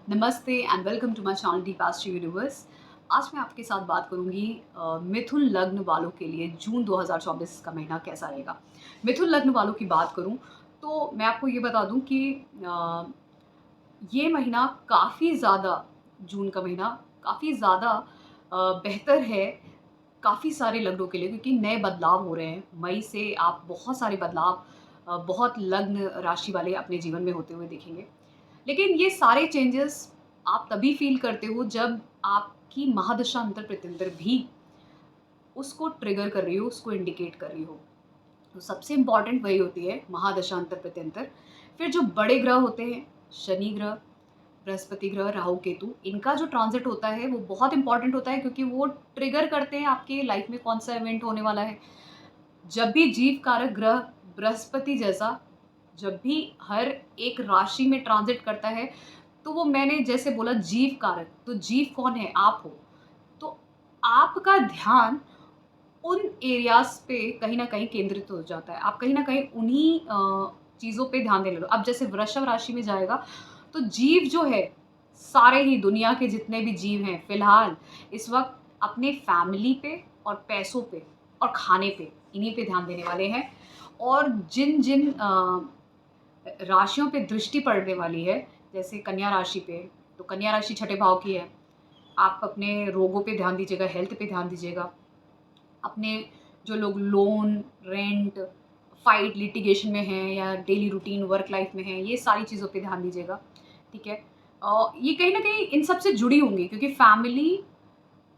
नमस्ते and welcome to my channel the past universe. आज मैं आपके साथ बात करूंगी मिथुन लग्न वालों के लिए जून 2024 का महीना कैसा रहेगा। मिथुन लग्न वालों की बात करूं तो मैं आपको ये बता दूं कि अ, ये महीना काफ़ी ज़्यादा, जून का महीना काफ़ी ज़्यादा बेहतर है काफ़ी सारे लग्नों के लिए, क्योंकि नए बदलाव हो रहे हैं। मई से आप बहुत सारे बदलाव बहुत लग्न राशि वाले अपने जीवन में होते हुए देखेंगे। लेकिन ये सारे चेंजेस आप तभी फ़ील करते हो जब आपकी महादशा अंतर-प्रत्यंतर भी उसको ट्रिगर कर रही हो, उसको इंडिकेट कर रही हो। तो सबसे इम्पोर्टेंट वही होती है महादशा अंतर-प्रत्यंतर। फिर जो बड़े ग्रह होते हैं, शनि ग्रह, बृहस्पति ग्रह, राहु, केतु, इनका जो ट्रांज़िट होता है वो बहुत इम्पोर्टेंट होता है, क्योंकि वो ट्रिगर करते हैं आपके लाइफ़ में कौन-सा इवेंट होने वाला है। जब भी जीव कारक ग्रह बृहस्पति जैसा जब भी हर एक राशि में ट्रांजिट करता है, तो वो मैंने जैसे बोला जीव कारक, तो जीव कौन है? आप हो। तो आपका ध्यान उन एरियाज़ पे कहीं न कहीं केंद्रित हो जाता है। आप कहीं न कहीं उन्हीं चीज़ों पे ध्यान देने लगो। अब जैसे वृषभ राशि में जाएगा, तो जीव जो है, सारे ही दुनिया के जितने भी जीव हैं, फ़िलहाल इस वक़्त अपने फैमिली पे और पैसों पे और खाने पे, इन्हीं पे ध्यान देने वाले हैं। और जिन-जिन राशियों पे दृष्टि पड़ने वाली है, जैसे कन्या राशि पे, तो कन्या राशि छठे भाव की है। आप अपने रोगों पे ध्यान दीजिएगा, हेल्थ पे ध्यान दीजिएगा। अपने जो लोग लोन, रेंट, फाइट, लिटिगेशन में हैं या डेली रूटीन वर्क लाइफ में हैं, ये सारी चीज़ों पे ध्यान दीजिएगा, ठीक है? ये कहीं न कहीं इन सब से जुड़ी होंगी, क्योंकि फैमिली,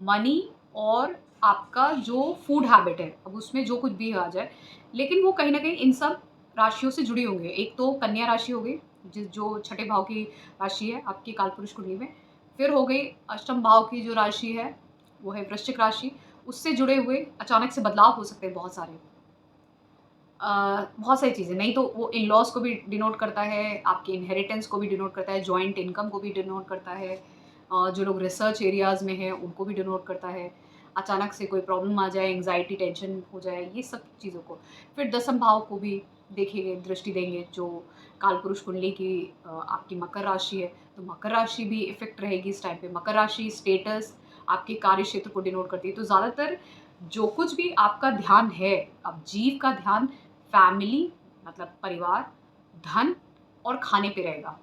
मनी और आपका जो फूड हैबिट है, अब उसमें जो कुछ भी आ जाए, लेकिन वो कहीं न कहीं इन सब राशियों से जुड़ी होंगे। एक तो कन्या राशि हो गई, जो छठे भाव की राशि है आपकी कालपुरुष कुंडली में। फिर हो गई अष्टम भाव की जो राशि है, वो है वृश्चिक राशि। उससे जुड़े हुए अचानक से बदलाव हो सकते हैं बहुत सारे। बहुत सारी चीज़ें, नहीं तो वो इन-लॉज़ को भी डिनोट करता है, आपके इनहेरिटेंस को भी डिनोट करता है, जॉइंट इनकम को भी डिनोट करता है। जो लोग रिसर्च एरियाज़ में हैं, उनको भी डिनोट करता है। अचानक से कोई प्रॉब्लम आ जाए, एंग्ज़ायटी, टेंशन हो जाए, ये सब चीज़ों को। फिर दसम भाव को भी देखेंगे, दृष्टि देंगे, जो कालपुरुष कुंडली की आपकी मकर राशि है, तो मकर राशि भी इफ़ेक्ट रहेगी इस टाइम पे। मकर राशि स्टेटस, आपके कार्य क्षेत्र को डिनोट करती है। तो ज़्यादातर जो कुछ भी आपका ध्यान है, अब जीव का ध्यान फैमिली मतलब परिवार, धन और खाने पे रहेगा,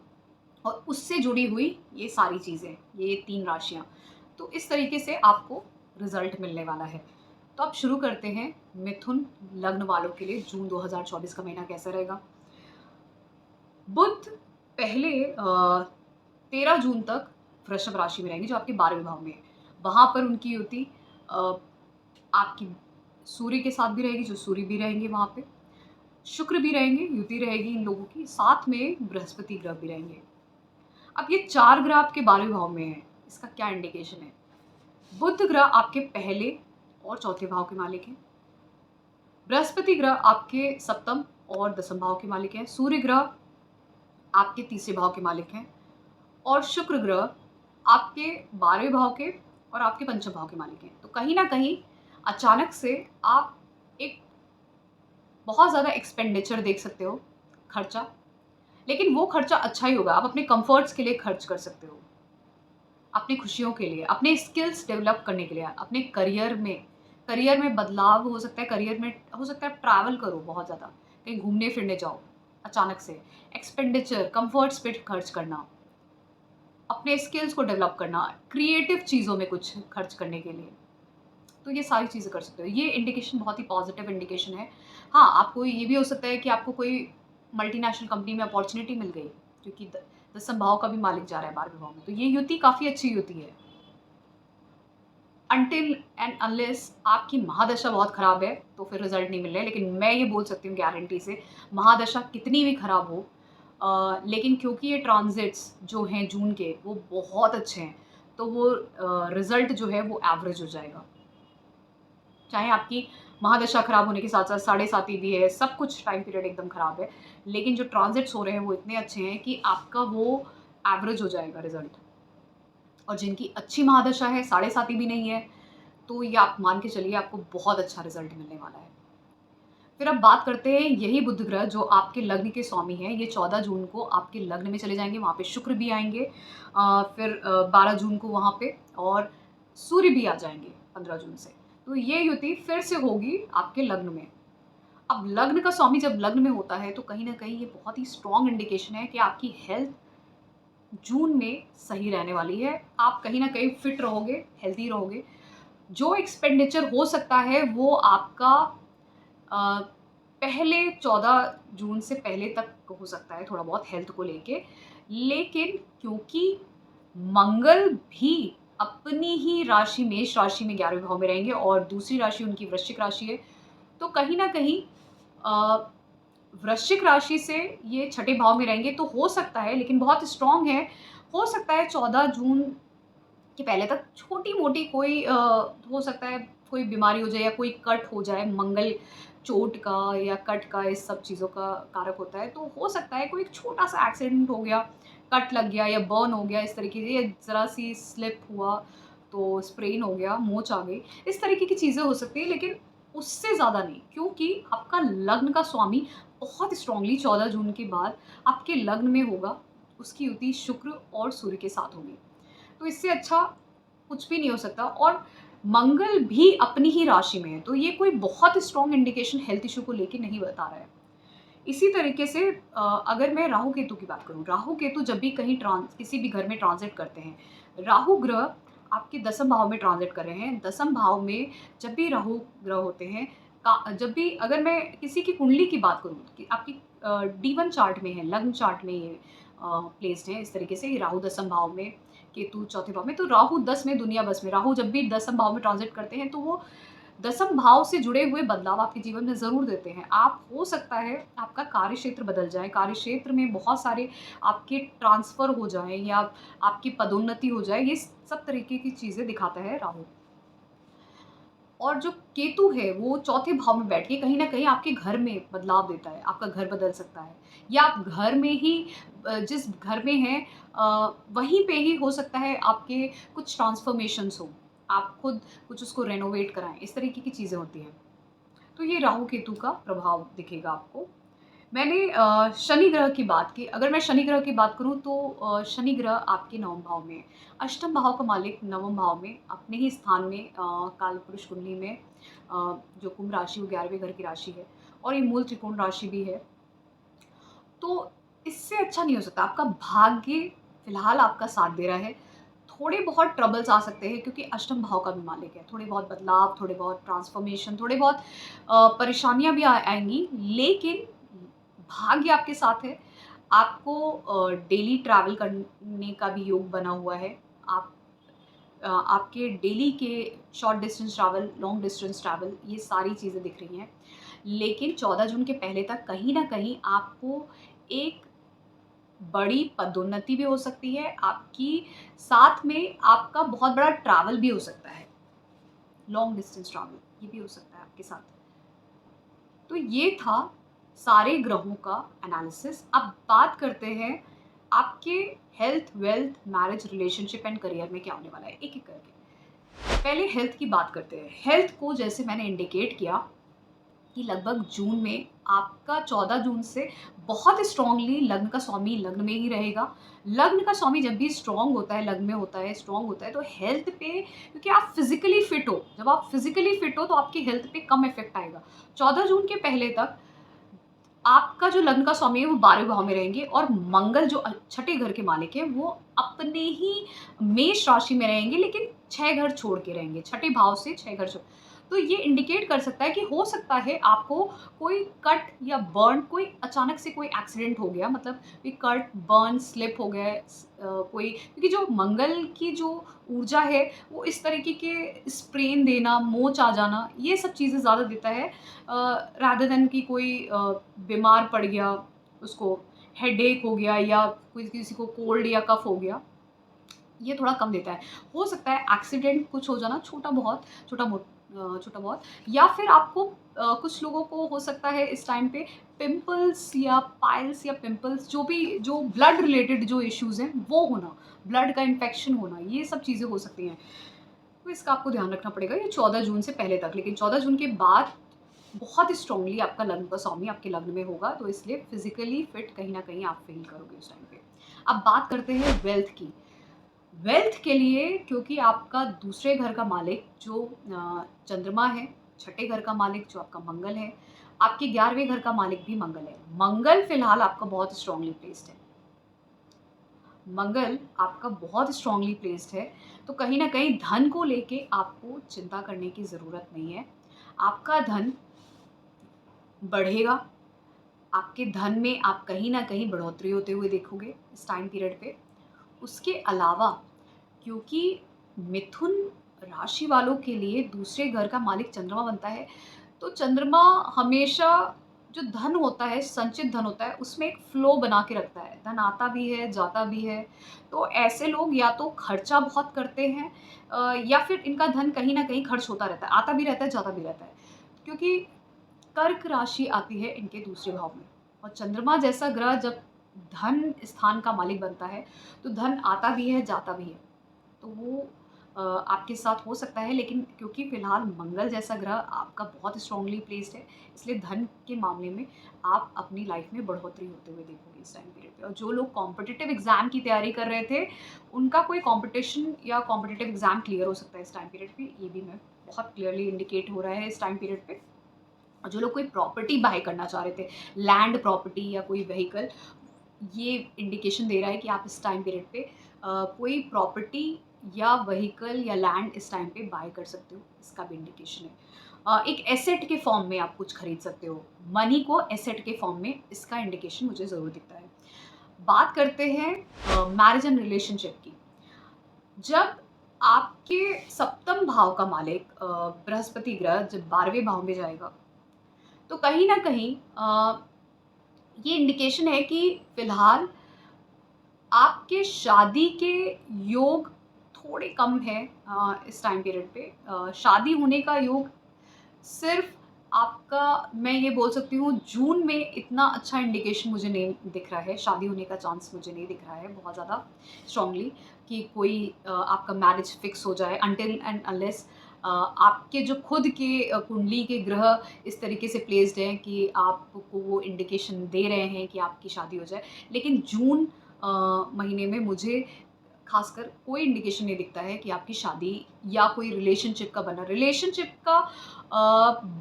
और उससे जुड़ी हुई ये सारी चीज़ें, ये 3 राशियाँ। तो इस तरीके से आपको रिज़ल्ट मिलने वाला है। तो अब शुरू करते हैं मिथुन लग्न वालों के लिए जून 2024 का महीना कैसा रहेगा। बुध पहले 13 जून तक वृषभ राशि में रहेंगे, जो आपके 12वें भाव में है। वहाँ पर उनकी युति अ, आपकी सूर्य के साथ भी रहेगी, जो सूर्य भी रहेंगे वहाँ पे। शुक्र भी रहेंगे, युति रहेगी इन लोगों की, साथ में बृहस्पति ग्रह भी रहेंगे। अब ये 4 ग्रह आपके 12वें भाव में हैं, इसका क्या इंडिकेशन है? बुध ग्रह आपके पहले और चौथे भाव के मालिक हैं। बृहस्पति ग्रह आपके सप्तम और दसम भाव के मालिक हैं। सूर्य ग्रह आपके तीसरे भाव के मालिक हैं। और शुक्र ग्रह आपके 12वें भाव के और आपके पंचम भाव के मालिक हैं। तो कहीं न कहीं अचानक से आप एक बहुत ज़्यादा एक्सपेंडिचर देख सकते हो, खर्चा। लेकिन वो खर्चा अच्छा ही होगा, आप अपने कम्फर्ट्स के लिए खर्च कर सकते हो, अपनी खुशियों के लिए, अपने स्किल्स डेवलप करने के लिए, अपने करियर में बदलाव हो सकता है, करियर में हो सकता है ट्रैवल करो बहुत ज़्यादा, कहीं घूमने-फिरने जाओ अचानक से। एक्सपेंडिचर, कम्फर्ट्स पे खर्च करना, अपने स्किल्स को डेवलप करना, क्रिएटिव चीज़ों में कुछ खर्च करने के लिए। तो ये सारी चीज़ें कर सकते हो। ये इंडिकेशन बहुत ही पॉज़िटिव इंडिकेशन है। हाँ, आपको ये भी हो सकता है कि आपको कोई मल्टीनेशनल कंपनी में अपॉर्च्युनिटी मिल गई, क्योंकि द दसम भाव का भी मालिक जा रहा है 12वें भाव में। तो ये युति काफ़ी अच्छी युति है। अनटिल एंड अनलेस आपकी महादशा बहुत खराब है, तो फिर रिज़ल्ट नहीं मिल रहे हैं। लेकिन मैं ये बोल सकती हूँ गारंटी से, महादशा कितनी भी खराब हो, लेकिन क्योंकि ये ट्रांज़िट्स जो हैं जून के, वो बहुत अच्छे हैं, तो वो रिज़ल्ट जो है वो एवरेज हो जाएगा। चाहे आपकी महादशा खराब होने के साथ-साथ साढ़े साती भी है, सब कुछ टाइम पीरियड एकदम खराब है, लेकिन जो ट्रांज़िट्स हो रहे हैं वो इतने अच्छे हैं कि आपका वो एवरेज हो जाएगा रिज़ल्ट। और जिनकी अच्छी महादशा है, साढ़े साती भी नहीं है, तो ये आप मान के चलिए आपको बहुत अच्छा रिज़ल्ट मिलने वाला है। फिर अब बात करते हैं यही बुध ग्रह जो आपके लग्न के स्वामी हैं, ये 14 जून को आपके लग्न में चले जाएँगे, वहाँ पे शुक्र भी आएँगे। फिर 12 जून को वहाँ पे और सूर्य भी आ जाएँगे 15 जून से। तो ये युति फिर से होगी आपके लग्न में। अब लग्न का स्वामी जब लग्न में होता है तो कहीं न कहीं ये बहुत ही स्ट्रॉन्ग इंडिकेशन है कि आपकी हेल्थ जून में सही रहने वाली है। आप कहीं न कहीं फिट रहोगे, हेल्दी रहोगे। जो एक्सपेंडिचर हो सकता है वो आपका अ, पहले 14 जून से पहले तक हो सकता है थोड़ा बहुत हेल्थ को लेके। लेकिन क्योंकि मंगल भी अपनी ही राशि मेष राशि में 11वें भाव में रहेंगे और दूसरी राशि उनकी वृश्चिक राशि है, तो कहीं न कहीं अ, वृश्चिक राशि से ये छठे भाव में रहेंगे तो हो सकता है, लेकिन बहुत स्ट्रॉन्ग है, हो सकता है 14 जून के पहले तक छोटी-मोटी कोई हो सकता है कोई बीमारी हो जाए या कोई कट हो जाए, मंगल चोट का या कट का इस सब चीज़ों का कारक होता है, तो हो सकता है कोई छोटा-सा एक्सीडेंट हो गया, कट लग गया या बर्न हो गया इस तरीके से या ज़रा-सी स्लिप हुआ तो स्प्रेन हो गया, मोच आ गई, इस तरीके की चीज़ें हो सकती हैं, लेकिन उससे ज़्यादा नहीं, क्योंकि आपका लग्न का स्वामी बहुत स्ट्रॉन्गली 14 जून के बाद आपके लग्न में होगा, उसकी युति शुक्र और सूर्य के साथ होगी। तो इससे अच्छा कुछ भी नहीं हो सकता और मंगल भी अपनी ही राशि में है, तो ये कोई बहुत स्ट्रॉन्ग इंडिकेशन हेल्थ इश्यू को लेके नहीं बता रहा है। इसी तरीके से अगर मैं राहु केतु की बात करूँ, राहु केतु जब भी कहीं किसी भी घर में ट्रांजिट करते हैं, राहु ग्रह आपके दसम भाव में ट्रांजिट कर रहे हैं। दसम भाव में जब भी राहु ग्रह होते हैं, जब भी अगर मैं किसी की कुंडली की बात करूँ कि आपकी D1 चार्ट में है, लग्न चार्ट में ये प्लेस्ड है इस तरीके से, राहु दसम भाव में, केतु चौथे भाव में, तो राहु 10 में दुनिया बस में। राहु जब भी दसम भाव में ट्रांजिट करते हैं तो वो दसम भाव से जुड़े हुए बदलाव आपके जीवन में ज़रूर देते हैं। आप हो सकता है आपका कार्य क्षेत्र बदल जाए, कार्य क्षेत्र में बहुत सारे आपके ट्रांसफ़र हो जाएँ या आपकी पदोन्नति हो जाए, ये सब तरीके की चीज़ें दिखाता है राहु। और जो केतु है वो चौथे भाव में बैठ के कहीं न कहीं आपके घर में बदलाव देता है, आपका घर बदल सकता है या आप घर में ही जिस घर में हैं वहीं पे ही हो सकता है आपके कुछ ट्रांसफ़ॉर्मेशंस हों। आप खुद कुछ उसको रेनोवेट कराएँ, इस तरीके की चीज़ें होती हैं। तो ये राहु केतु का प्रभाव दिखेगा आपको। मैंने शनि ग्रह की बात की। अगर मैं शनि ग्रह की बात करूँ तो शनि ग्रह आपके नवम भाव में, अष्टम भाव का मालिक नवम भाव में अपने ही स्थान में कालपुरुष कुंडली में जो कुंभ राशि वो 11वें घर की राशि है और ये मूल त्रिकोण राशि भी है। तो इससे अच्छा नहीं हो सकता। आपका भाग्य फिलहाल आपका साथ दे रहा है। थोड़े बहुत ट्रबल्स आ सकते हैं क्योंकि अष्टम भाव का भी मालिक है। थोड़े बहुत बदलाव, थोड़े बहुत ट्रांसफ़ॉर्मेशन, थोड़े बहुत परेशानियाँ भी आएँगी, लेकिन भाग्य आपके साथ है। आपको डेली ट्रैवल करने का भी योग बना हुआ है। आपके डेली के short distance travel, long distance travel, ये सारी चीज़ें दिख रही हैं। लेकिन 14 जून के पहले तक कहीं न कहीं आपको एक बड़ी पदोन्नति भी हो सकती है। आपकी साथ में आपका बहुत बड़ा ट्रैवल भी हो सकता है। लॉन्ग डिस्टेंस ट्रैवल, ये भी हो सकता है आपके साथ। तो ये था सारे ग्रहों का एनालिसिस। अब बात करते हैं आपके health, wealth, marriage, relationship and career में क्या होने वाला है, एक-एक करके। पहले हेल्थ की बात करते हैं। हेल्थ को जैसे मैंने इंडिकेट किया कि लगभग जून में आपका 14 जून से बहुत स्ट्रॉन्गली लग्न का स्वामी लग्न में ही रहेगा। लग्न का स्वामी जब भी स्ट्रॉन्ग होता है, लग्न में होता है, स्ट्रॉन्ग होता है तो हेल्थ पे, क्योंकि आप फिज़िकली फिट हो, जब आप फिज़िकली फिट हो तो आपकी हेल्थ पे कम इफ़ेक्ट आएगा। 14 जून के पहले तक आपका जो लग्न का स्वामी है वो 12वें भाव में रहेंगे और मंगल जो छठे घर के मालिक हैं वो अपने ही मेष राशि में रहेंगे, लेकिन 6 घर छोड़ के रहेंगे, छठे भाव से 6 घर छोड़। तो ये इंडिकेट कर सकता है कि हो सकता है आपको कोई कट या बर्न, कोई अचानक से कोई एक्सीडेंट हो गया, मतलब कोई कट, बर्न, स्लिप हो गया कोई, क्योंकि जो मंगल की जो ऊर्जा है वो इस तरीके के स्प्रेन देना, मोच आ जाना, ये सब चीज़ें ज़्यादा देता है रादर देन कि कोई बीमार पड़ गया, उसको हेडेक हो गया या कोई किसी को कोल्ड या कफ हो गया, ये थोड़ा कम देता है। हो सकता है एक्सीडेंट कुछ हो जाना छोटा बहुत, या फिर आपको कुछ लोगों को हो सकता है इस टाइम पे पिंपल्स या पाइल्स या पिंपल्स, जो भी जो ब्लड रिलेटेड जो इश्यूज़ हैं वो होना, ब्लड का इन्फेक्शन होना, ये सब चीज़ें हो सकती हैं। तो इसका आपको ध्यान रखना पड़ेगा ये 14 जून से पहले तक। लेकिन 14 जून के बाद बहुत स्ट्रांगली आपका लग्न का स्वामी आपके लग्न में होगा, तो इसलिए फिजिकली फिट कहीं ना कहीं आप फील करोगे उस टाइम पे। अब बात करते हैं वेल्थ की। वेल्थ के लिए, क्योंकि आपका दूसरे घर का मालिक जो चंद्रमा है, छठे घर का मालिक जो आपका मंगल है, आपके 11वें घर का मालिक भी मंगल है। मंगल फिलहाल आपका बहुत स्ट्रांगली प्लेस्ड है। मंगल आपका बहुत स्ट्रांगली प्लेस्ड है, तो कहीं ना कहीं धन को लेके आपको चिंता करने की ज़रूरत नहीं है। आपका धन बढ़ेगा। आपके धन में आप कहीं ना कहीं बढ़ोतरी होते हुए देखोगे इस टाइम पीरियड पे। उसके अलावा, क्योंकि मिथुन राशि वालों के लिए दूसरे घर का मालिक चंद्रमा बनता है, तो चंद्रमा हमेशा जो धन होता है, संचित धन होता है, उसमें एक फ्लो बना के रखता है। धन आता भी है, जाता भी है। तो ऐसे लोग या तो खर्चा बहुत करते हैं, या फिर इनका धन कहीं ना कहीं खर्च होता रहता है, आता भी रहता है, जाता भी रहता है। क्योंकि कर्क राशि आती है इनके दूसरे भाव में, और चंद्रमा जैसा ग्रह जब धन स्थान का मालिक बनता है, तो धन आता भी है, जाता भी है। तो वो आपके साथ हो सकता है, लेकिन क्योंकि फिलहाल मंगल जैसा ग्रह आपका बहुत स्ट्रांगली प्लेस्ड है, इसलिए धन के मामले में आप अपनी लाइफ में बढ़ोतरी होते हुए देखोगे इस टाइम पीरियड पे। और जो लोग कॉम्पिटिटिव एग्जाम की तैयारी कर रहे थे, उनका कोई कॉम्पिटिशन या कॉम्पिटिटिव एग्जाम क्लियर हो सकता है इस टाइम पीरियड पे, ये भी मैं बहुत क्लियरली इंडिकेट हो रहा है इस टाइम पीरियड पे। और जो लोग कोई प्रॉपर्टी बाय करना चाह रहे थे, लैंड प्रॉपर्टी या कोई व्हीकल, ये इंडिकेशन दे रहा है कि आप इस टाइम पीरियड पे कोई प्रॉपर्टी या व्हीकल या लैंड इस टाइम पे बाय कर सकते हो, इसका भी इंडिकेशन है। एक एसेट के फॉर्म में आप कुछ खरीद सकते हो, मनी को एसेट के फॉर्म में, इसका इंडिकेशन मुझे ज़रूर दिखता है। बात करते हैं मैरिज एंड रिलेशनशिप की। जब आपके सप्तम भाव का मालिक बृहस्पति ग्रह जब 12वें भाव में जाएगा, तो कहीं ना कहीं ये इंडिकेशन है कि फिलहाल आपके शादी के योग थोड़े कम है इस टाइम पीरियड पे। शादी होने का योग सिर्फ आपका, मैं ये बोल सकती हूँ, जून में इतना अच्छा इंडिकेशन मुझे नहीं दिख रहा है। शादी होने का चांस मुझे नहीं दिख रहा है बहुत ज़्यादा स्ट्रांगली कि कोई आपका मैरिज फिक्स हो जाए, अनटिल एंड अनलेस आपके जो खुद के कुंडली के ग्रह इस तरीके से प्लेस्ड हैं कि आपको वो इंडिकेशन दे रहे हैं कि आपकी शादी हो जाए। लेकिन जून महीने में मुझे खासकर कोई इंडिकेशन नहीं दिखता है कि आपकी शादी या कोई रिलेशनशिप का बनना। रिलेशनशिप का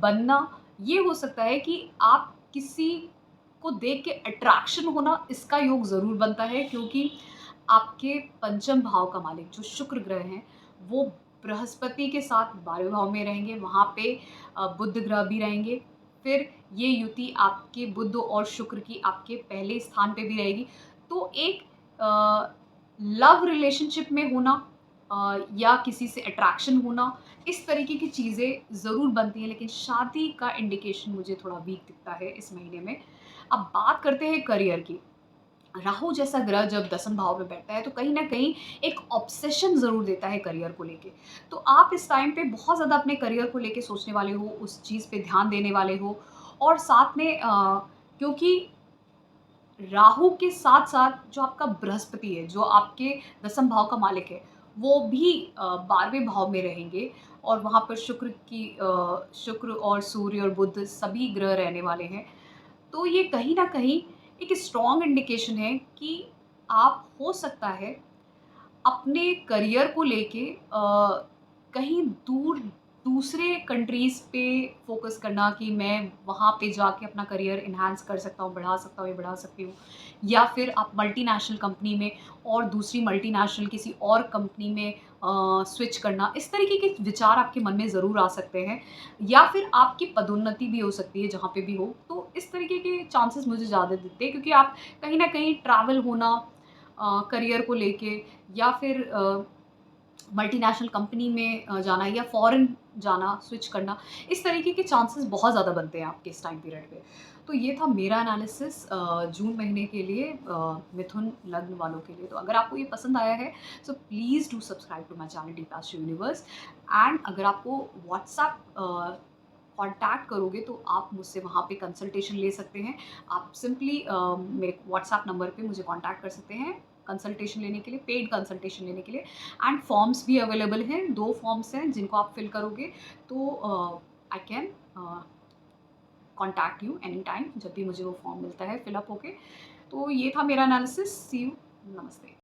बनना ये हो सकता है कि आप किसी को देख के अट्रैक्शन होना, इसका योग ज़रूर बनता है, क्योंकि आपके पंचम भाव का मालिक जो शुक्र ग्रह हैं, वो बृहस्पति के साथ 12वें भाव में रहेंगे। वहाँ पे बुध ग्रह भी रहेंगे। फिर ये युति आपके बुध और शुक्र की आपके पहले स्थान पे भी रहेगी। तो एक लव रिलेशनशिप में होना या किसी से अट्रैक्शन होना, इस तरीके की चीज़ें ज़रूर बनती हैं, लेकिन शादी का इंडिकेशन मुझे थोड़ा वीक दिखता है इस महीने में। अब बात करते हैं करियर की। राहु जैसा ग्रह जब दसम भाव में बैठता है, तो कहीं ना कहीं एक ऑब्सेशन ज़रूर देता है करियर को लेके। तो आप इस टाइम पे बहुत ज़्यादा अपने करियर को लेके सोचने वाले हो, उस चीज़ पे ध्यान देने वाले हो। और साथ में क्योंकि राहु के साथ साथ जो आपका बृहस्पति है, जो आपके दसम भाव का मालिक है, वो भी 12वें भाव में रहेंगे। और वहाँ पर शुक्र और सूर्य और बुध सभी ग्रह रहने वाले हैं। तो ये कहीं ना कहीं एक स्ट्रॉन्ग इंडिकेशन है कि आप, हो सकता है, अपने करियर को लेके कहीं दूर दूसरे कंट्रीज़ पे फ़ोकस करना कि मैं वहाँ पे जाके अपना करियर एनहांस कर सकता हूँ, बढ़ा सकता हूँ या बढ़ा सकती हूँ। या फिर आप मल्टीनेशनल कंपनी में और दूसरी मल्टीनेशनल किसी और कंपनी में स्विच करना, इस तरीके के विचार आपके मन में ज़रूर आ सकते हैं। या फिर आपकी पदोन्नति भी हो सकती है जहाँ पे भी हो। तो इस तरीके के चांसेस मुझे ज़्यादा दिखते हैं, क्योंकि आप कहीं न कहीं ट्रैवल होना करियर को लेके, या फिर मल्टीनेशनल कंपनी में जाना या फॉरेन जाना, स्विच करना, इस तरीके के चांसेस बहुत ज़्यादा बनते हैं आपके इस टाइम पीरियड पे। तो ये था मेरा एनालिसिस जून महीने के लिए मिथुन लग्न वालों के लिए। तो अगर आपको ये पसंद आया है, so please do subscribe to my channel deep astro universe. And अगर आपको व्हाट्सएप कॉन्टैक्ट करोगे, तो आप मुझसे वहाँ पे कंसल्टेशन ले सकते हैं। आप सिंपली मेरे व्हाट्सएप नंबर पे मुझे कॉन्टैक्ट कर सकते हैं कंसल्टेशन लेने के लिए, पेड कंसल्टेशन लेने के लिए। एंड फॉर्म्स भी अवेलेबल हैं, 2 फॉर्म्स हैं जिनको आप फिल करोगे, तो I can contact you any time जब भी मुझे वो फॉर्म मिलता है फिलअप होके। तो ये था मेरा एनालिसिस। C you. नमस्ते।